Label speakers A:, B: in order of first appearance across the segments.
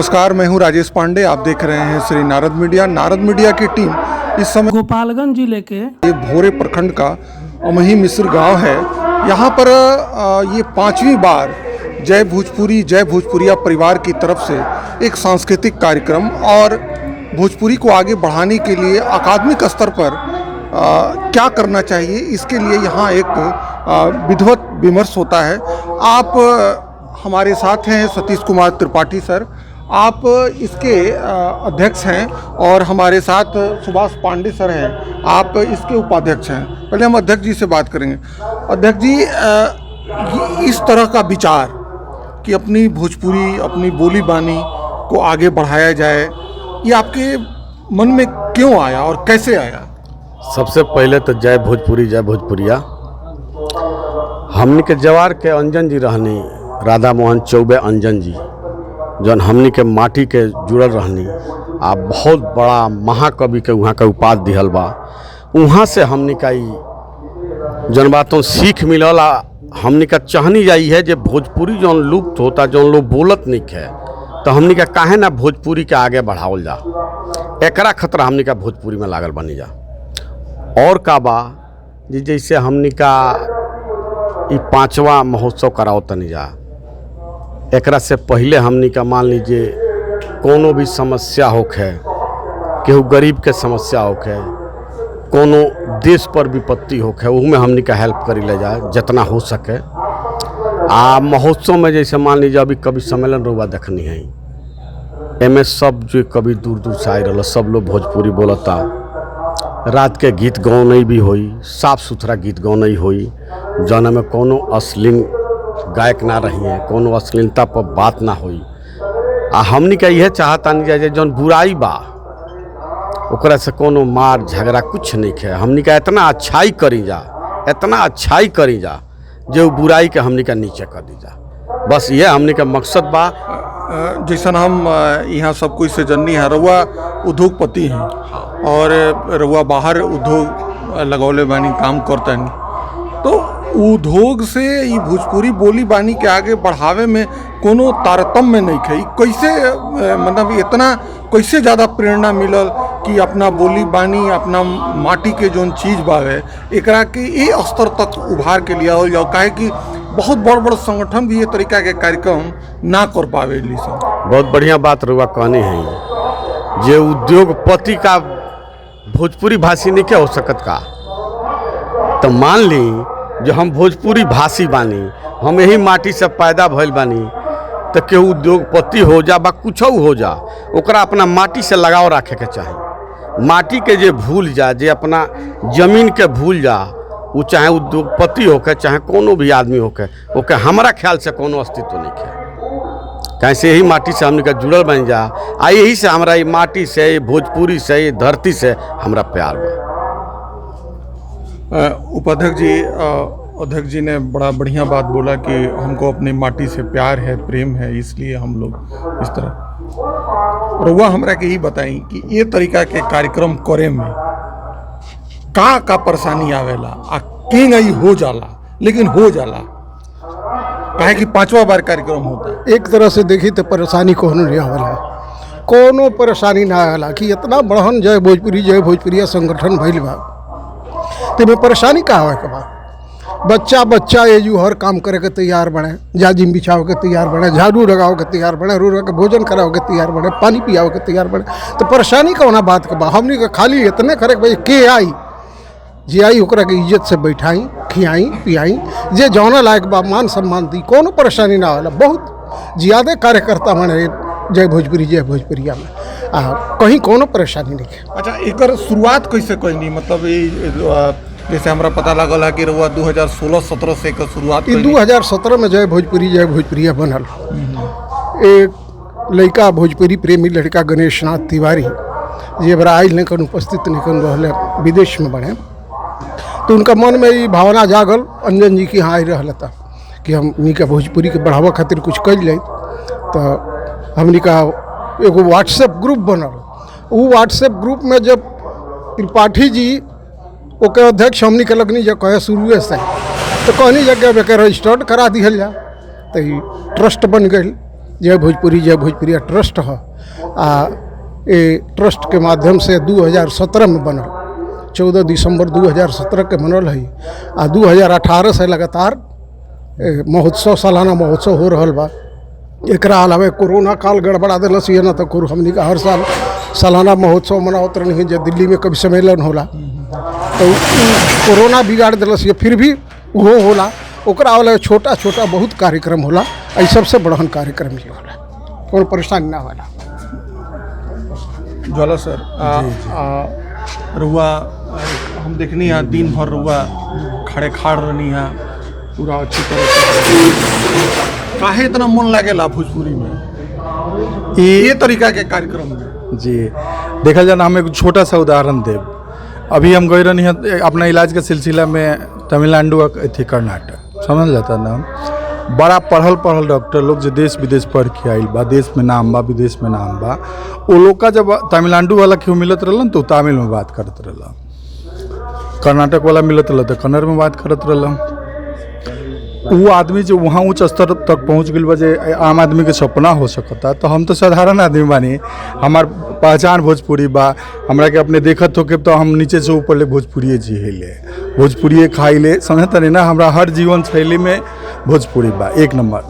A: नमस्कार, मैं हूं राजेश पांडे। आप देख रहे हैं श्री नारद मीडिया। नारद मीडिया की टीम इस समय
B: गोपालगंज जिले के
A: ये भोरे प्रखंड का अमही मिश्र गांव है। यहां पर ये 5वीं बार जय भोजपुरी जय भोजपुरिया परिवार की तरफ से एक सांस्कृतिक कार्यक्रम और भोजपुरी को आगे बढ़ाने के लिए अकादमिक स्तर पर क्या करना चाहिए, इसके लिए यहाँ एक विधिवत विमर्श होता है। आप हमारे साथ हैं सतीश कुमार त्रिपाठी सर, आप इसके अध्यक्ष हैं, और हमारे साथ सुभाष पांडे सर हैं, आप इसके उपाध्यक्ष हैं। पहले हम अध्यक्ष जी से बात करेंगे। अध्यक्ष जी, इस तरह का विचार कि अपनी भोजपुरी, अपनी बोली बानी को आगे बढ़ाया जाए, ये आपके मन में क्यों आया और कैसे आया?
C: सबसे पहले तो जय भोजपुरी जय भोजपुरिया। हमनी के जवार के अंजन जी रहनी, राधा मोहन चौबे अंजन जी, जौन हमनी के माटी के जुड़ल रहनी, आ बहुत बड़ा महाकवि के वहाँ का उपाधि दिहल बा। वहाँ से हमनी का जौन बातों सीख मिलल, हमनी का चाहनी जाई है जे भोजपुरी जौन लुप्त होता, जौन लोग बोलत नहीं है, तो हमनी का काहे ना भोजपुरी के आगे बढ़ावल जा। एकरा खतरा हमनी का भोजपुरी में लागल बनी जा। और का बा जी, जैसे हमनी का 5वां महोत्सव कराओ तनी जा, एकरा से पहले हमनी का मान लीजिए कोनो भी समस्या होखे, केहू गरीब के समस्या होखे, कोनो देश पर विपत्ति होखे, उसमें हमनी का हेल्प करी ले जाए जितना हो सके। महोत्सव में जैसे मान लीजिए अभी कवि सम्मेलन रुआ देखनी है, एमे सब जो कवि दूर दूर से आए रहा, सब लोग भोजपुरी बोलता। रात के गीत गौनई भी होई, साफ सुथरा गीत गौनई होई, जौन में कोनो अश्लील गायक ना रही है, कोनो अश्लीलता पर बात ना होई। हमनी का यह चाहता नहीं जाए जौन बुराई बा ओकरा से कोनो मार झगड़ा कुछ नहीं है। हमनी का इतना अच्छाई करी जा, इतना अच्छाई करी जा जो बुराई के हमनी का नीचे कर दी जा। बस ये हमनी का मकसद बा।
A: जैसा हम यहाँ सब कुछ से जननी है, रउआ उद्योगपति हैं और रउआ बाहर उद्योग लगौले बानी, काम करता नहीं, तो उद्योग से ये भोजपुरी बोली बानी के आगे बढ़ावे में कोनो तारतम्य नहीं है। कैसे मतलब इतना कैसे ज़्यादा प्रेरणा मिलल कि अपना बोली बानी, अपना माटी के जोन चीज़ बावे एकरा के ये स्तर तक उभार के लिया हो जाओ? काहे कि बहुत बड़ संगठन भी ये तरीका के कार्यक्रम ना कर पावे।
C: बहुत बढ़िया बात रुआ कहनी है, जे उद्योगपति का भोजपुरी भाषी नहीं क्या हो सकत का। तो मान ली जो हम भोजपुरी भाषी बानी, हम यही माटी से पैदा भइल बानी, तो केहू उद्योगपति हो जा बा कुछ हो जा, ओकरा अपना माटी से लगाव रखे के चाही। माटी के जे भूल जा, जे अपना जमीन के भूल जा, वो चाहे उद्योगपति होके चाहे कोनो भी आदमी होके, ओके हमारा ख्याल से कोनो अस्तित्व नहीं है। कैसे यही माटी से हमने का जुड़ल बन जा, यही से हमारा ये माटी से, भोजपुरी से, ये धरती से हमरा प्यार बा।
A: उपाध्यक्ष जी, अध्यक्ष जी ने बड़ा बढ़िया बात बोला कि हमको अपनी माटी से प्यार है, प्रेम है, इसलिए हम लोग इस तरह। रउआ हमरा के ही बताई कि ये तरीका के कार्यक्रम करे में का परेशानी आवेला, किंग आई हो जाला, लेकिन हो जाला काहे कि 5वां बार कार्यक्रम होता है।
D: एक तरह से देखी तो परेशानी कोनो नहीं आवेला, कोनो परेशानी ना आवेला कि इतना बड़हन जय भोजपुरिया संगठन भइल बा, तो में परेशानी का होए के बा। बच्चा एजू हर काम करे के तैयार बने, जाजिम बिछाओ के तैयार बने, झाड़ू लगाओ के तैयार बने, रो के भोजन कराओ के तैयार बने, पानी पियाओ के तैयार बने, तो परेशानी कौना बात के बा। हमनी के खाली इतने करे के भाई के आई जे आई ओकरा के इज्जत से बैठाई, खियाई पियाई, जे जौना लायक बा मान सम्मान दी, कोनो परेशानी ना होला। बहुत ज़्यादा कार्यकर्ता बने जय भोजपुरिया में, कहीं कोनो परेशानी नहीं है।
A: अच्छा, एकर शुरुआत कैसे कैनी? मतलब जैसे हमरा पता लगल है कि रउआ 2016-17 से एकर शुरुआत
D: 2017 में जय भोजपुरिया बनल। एक लड़का भोजपुरी प्रेमी लड़का गणेश नाथ तिवारी जे बड़ा आयल नहीं उपस्थित नहीं रहले, विदेश में बने, तो उनका मन में ये भावना जागल अंजन जी के यहाँ आई रहा था कि हमनी का भोजपुरी के बढ़ावा खातिर कुछ कर जाए। तो हमनी का एगो व्हाट्सएप ग्रुप बनल। वो व्हाट्सएप ग्रुप में जब त्रिपाठी जी ओके अध्यक्ष हमनी के लगनी जब कहे शुरुए से, तो कहनी जगह रजिस्टर्ड करा दिहल जा, तो ट्रस्ट बन गई। जय भोजपुरी ट्रस्ट है। ये ट्रस्ट के माध्यम से 2017 में बनल, 14 दिसंबर 2017 के बनल है। 2018 से लगातार महोत्सव, सालाना महोत्सव हो रहा बा। एकरा अलावे कोरोना काल गड़बड़ा दिलस, ये ना तो हमनी का हर साल सालाना महोत्सव मनावत रही जब दिल्ली में कभी सम्मेलन होला, तो कोरोना बिगाड़ दिलस, ये फिर भी वो होला। ओकरा वाला छोटा छोटा बहुत कार्यक्रम होला, आई सबसे बड़हन कार्यक्रम ये होला, कोई परेशानी ना होला।
A: ज्वाला सर, रुआ हम देखनी है दिन भर रुआ खड़े खाड़ रहनी है पूरा अच्छी तरह से। काहे इतना मन लागेला भोजपुरी में ये तरीका के कार्यक्रम में?
B: जी देखा जाए ना, हम एक छोटा सा उदाहरण देव। अभी हम गए रही हैं अपना इलाज के सिलसिला में तमिलनाडु थी कर्नाटक, समझ जाता ना, बड़ा पढ़ल डॉक्टर लोग जो देश विदेश पढ़ के आइल बा, देश में नाम बा विदेश में नाम बा। वो लोग का जब तमिलनाडु वाला क्यों मिलत रहलन तो तमिल में बात करत रहला, कर्नाटक वाला मिलत रहला तो कन्नड़ में बात करत रहला। वो आदमी जो वहाँ उच्च स्तर तक पहुँच गई बजे आम आदमी के सपना हो सकता, तो हम तो साधारण आदमी बानी, हमार पहचान भोजपुरी बा। हमरा के अपने देखत हो के तो हम नीचे से ऊपर ले भोजपुरी जी ले, भोजपुरी खाई ले, समझता नहीं ना। हमरा हर जीवन शैली में भोजपुरी बा 1 नंबर।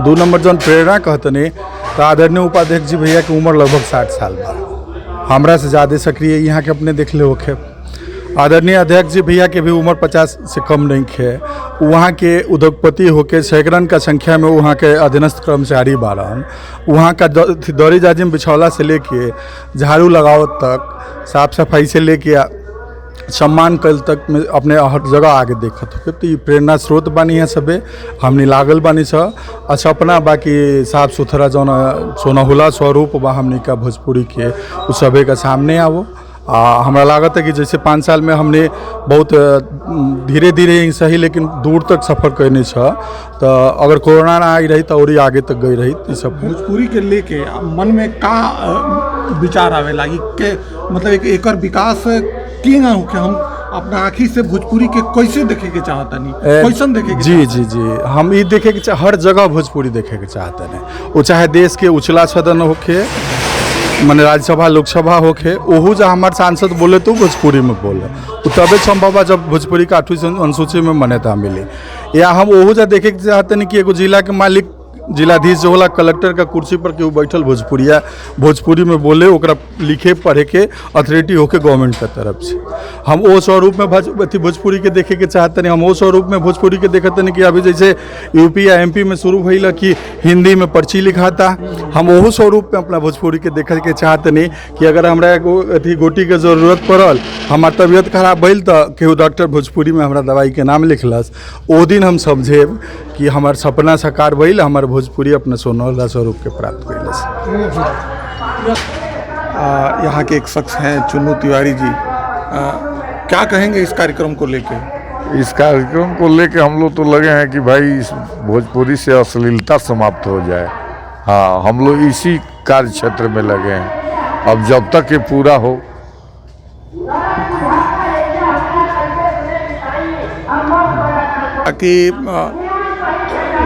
B: 2 नंबर जौन प्रेरणा कहतनी तो आदरणीय उपाध्यक्ष जी भैया की उम्र लगभग 60 साल बा, हमरा से ज़्यादा सक्रिय यहाँ के अपने देख ले होखे। आदरणीय अध्यक्ष जी भैया के भी उम्र 50 से कम नहीं है। वहाँ के उद्योगपति होके सैकड़न का संख्या में वहाँ के अधीनस्थ कर्मचारी बारन। वहाँ का दौरी जाजिम बिछौला से लेके झाड़ू लगावत तक, साफ सफाई से लेके सम्मान कल तक में अपने हर जगह आगे देखत हो। तो ये प्रेरणा स्रोत बानी है सबे, हमने लागल बानी सा सपना बाकी साफ सुथरा जौन सोनहुला स्वरूप बा हमने का भोजपुरी के उस सबे का सामने आवो। हमरा लागत है कि जैसे 5 साल में हमने बहुत धीरे धीरे ही सही लेकिन दूर तक सफ़र करने छा, तो अगर कोरोना ना आई रही तो और आगे तक गई रही। तो सब
A: भोजपुरी के लेके मन में का विचार आवे लागी के मतलब एक विकास की ना हो कि हम अपना आँखी से भोजपुरी के कैसे देखे के चाहता नहीं, कैसन देखे के?
B: जी हम ये देखे के हर जगह भोजपुरी देखे के चाहते हैं। वो चाहे देश के उछला सदन होके, मैंने राज्यसभा लोकसभा होके, ओहू जहाँ हमारे सांसद बोले तो भोजपुरी में बोले, तो तबे संभव है जब भोजपुरी का 8वीं अनुसूची में मान्यता मिली। या हम ओहू जा देखे के चाहते हैं कि एगो जिला के मालिक, जिलाधीश जो होला कलेक्टर का कुर्सी पर केहू बैठल भोजपुरी में बोले, ओकरा लिखे पढ़े के अथॉरिटी होके गवर्नमेंट के तरफ से। हम वो स्वरूप में भोजपुरी के देखे के चाहते नहीं। हम वो स्वरूप में भोजपुरी के देखते नहीं कि अभी जैसे यूपी या एमपी में शुरू भइल कि हिंदी में पर्ची लिखाता, हम वो स्वरूप में अपना भोजपुरी के देखे के चाहते नहीं कि अगर हमरा एगो अथी गोटी के जरूरत पड़ल, हमार तबीयत खराब भइल तो केहू डॉक्टर भोजपुरी में हमरा दवाई के नाम लिखलस, ओ दिन हम समझेब कि हमार सपना साकार भइल, हमार भोजपुरी अपना सोनहुला स्वरूप के प्राप्त कैलस।
A: यहाँ के एक शख्स हैं चुन्नू तिवारी जी, क्या कहेंगे इस कार्यक्रम को लेके?
E: इस कार्यक्रम को लेके हम लोग तो लगे हैं कि भाई इस भोजपुरी से अश्लीलता समाप्त हो जाए। हाँ, हम लोग इसी कार्य क्षेत्र में लगे हैं। अब जब तक ये पूरा हो,
A: कि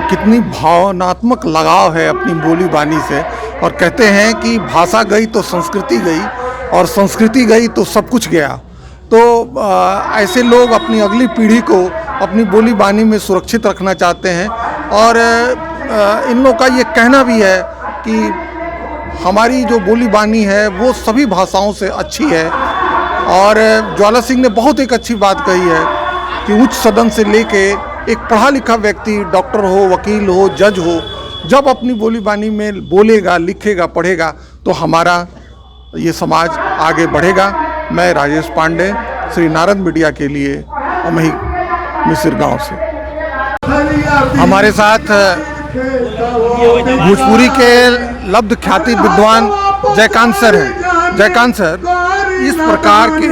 A: कितनी भावनात्मक लगाव है अपनी बोली बानी से, और कहते हैं कि भाषा गई तो संस्कृति गई और संस्कृति गई तो सब कुछ गया। तो ऐसे लोग अपनी अगली पीढ़ी को अपनी बोली बानी में सुरक्षित रखना चाहते हैं। और इन लोगों का ये कहना भी है कि हमारी जो बोली बानी है वो सभी भाषाओं से अच्छी है। और ज्वाला सिंह ने बहुत एक अच्छी बात कही है कि उच्च सदन से लेके एक पढ़ा लिखा व्यक्ति, डॉक्टर हो, वकील हो, जज हो, जब अपनी बोली बानी में बोलेगा, लिखेगा, पढ़ेगा तो हमारा ये समाज आगे बढ़ेगा। मैं राजेश पांडे, श्री नारद मीडिया के लिए अमही मिसिर गांव से। हमारे साथ भोजपुरी के लब्ध ख्याति विद्वान जयकांत सर हैं। जयकांत सर, इस प्रकार के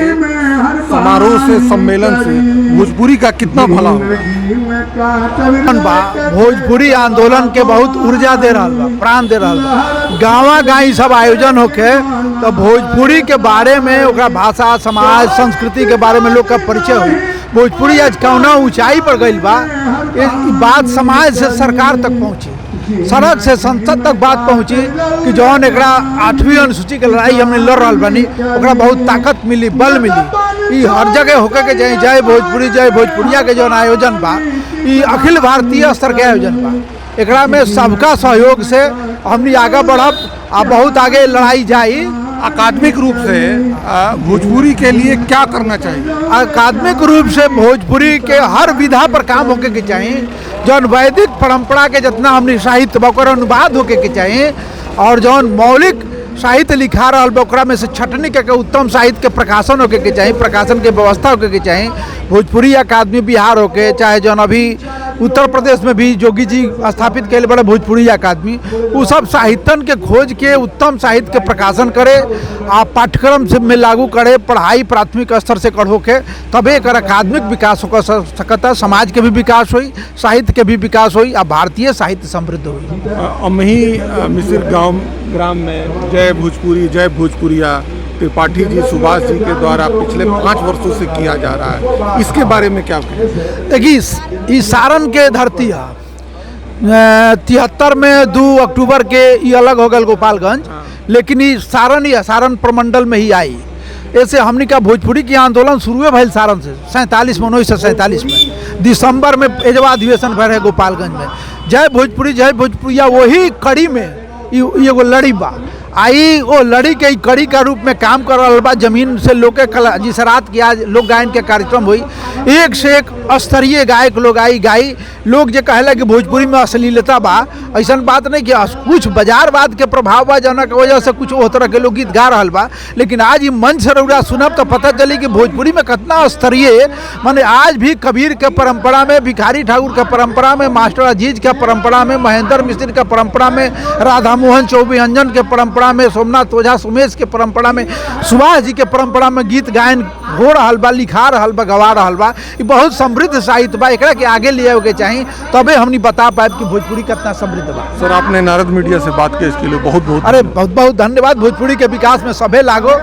A: समारोह से, सम्मेलन से भोजपुरी का कितना भला होगा?
F: भोजपुरी आंदोलन के बहुत ऊर्जा दे रहा बा, प्राण दे रहा बा। गाँवा गाँव सब आयोजन होके तो भोजपुरी के बारे में, ओकरा भाषा, समाज, संस्कृति के बारे में लोग का परिचय हो। भोजपुरी आज कौना ऊंचाई पर गई बा, ये बात समाज से सरकार तक पहुँची। सड़क से संसद तक बात पहुँची कि जौन एकरा 8वीं अनुसूची के लड़ाई हमने लड़ रहा बनी ओकरा बहुत ताकत मिली, बल मिली। ई हर जगह होके के जाए जय भोजपुरी जय भोजपुरिया के जौन आयोजन बा ई अखिल भारतीय स्तर के आयोजन बा। एकरा में सबका सहयोग से हमनी आगे बढ़ब आ बहुत आगे लड़ाई जाई।
A: अकादमिक रूप से भोजपुरी के लिए क्या करना चाहिए?
F: अकादमिक रूप से भोजपुरी के हर विधा पर काम होके के चाहिए। जौन वैदिक परंपरा के जितना हमने साहित्य बा ओकर अनुवाद होके के चाहिए और जौन मौलिक साहित्य लिखा रहा बा में से छटनी के उत्तम साहित्य के प्रकाशन होके के चाहिए, प्रकाशन के व्यवस्था होके के चाहिए। भोजपुरी अकादमी बिहार होके चाहे जौन अभी उत्तर प्रदेश में भी जोगी जी स्थापित कैल बड़े भोजपुरी अकादमी, वो सब साहित्यन के खोज के उत्तम साहित्य के प्रकाशन करे आ पाठ्यक्रम से में लागू करे, पढ़ाई प्राथमिक स्तर से कर होके तबे एकर अकादमिक विकास हो सकता, समाज के भी विकास हुई, साहित्य के भी विकास हुई आ भारतीय साहित्य समृद्ध हुई।
A: अमही मिसिर गांव ग्राम में जय भोजपुरी जय भोजपुरिया त्रिपाठी जी सुभाष जी के द्वारा पिछले 5 वर्षों से किया जा रहा है, इसके बारे में क्या कहें?
F: देखिए ई सारण के धरती है। 73 में 2 अक्टूबर के ये अलग हो गल गोपालगंज, लेकिन ये सारण ही है, सारण प्रमंडल में ही आई। ऐसे हमने का भोजपुरी की आंदोलन शुरू भैल सारण से 1947 में दिसंबर में एजवा अधिवेशन भर है गोपालगंज में। जय भोजपुरी जय भोजपुरिया वही कड़ी में एगो लड़ी बा आई, वो लड़ी के कड़ी का रूप में काम कर रहा बा। जमीन से लोग के कला जिस रात की आज लोक गायन के कार्यक्रम हुई, एक से एक स्तरीय गायक लोग गाई। लोग जो कहला कि भोजपुरी में अश्लीलता बा, ऐसा बात नहीं कि कुछ बाजारवाद के प्रभाव बा जना के वजह से कुछ वो तरह के लोग गीत गा रहा बा। लेकिन आज ये मंच से रउरा सुनब तो पता चली कि भोजपुरी में कितना स्तरीय माने आज भी कबीर के परंपरा में, भिखारी ठाकुर के परंपरा में, मास्टर अजीज के परंपरा में, महेंद्र मिश्र के परंपरा में, राधा मोहन चौबे अंजन के परंपरा में, सोमनाथ ओझा सुमेश के परंपरा में, सुभाष जी के परंपरा में गीत गायन हो रहा बा, लिखा रहा बा, गवा रहा बा। ये बहुत समृद्ध साहित्य बा, एकरा के आगे ले के चाहिए तबे हमनी बता पाए कि भोजपुरी कितना समृद्ध बा।
A: सर आपने नारद मीडिया से बात की, इसके लिए बहुत बहुत
F: अरे बहुत बहुत धन्यवाद। भोजपुरी के विकास में सभे लागो।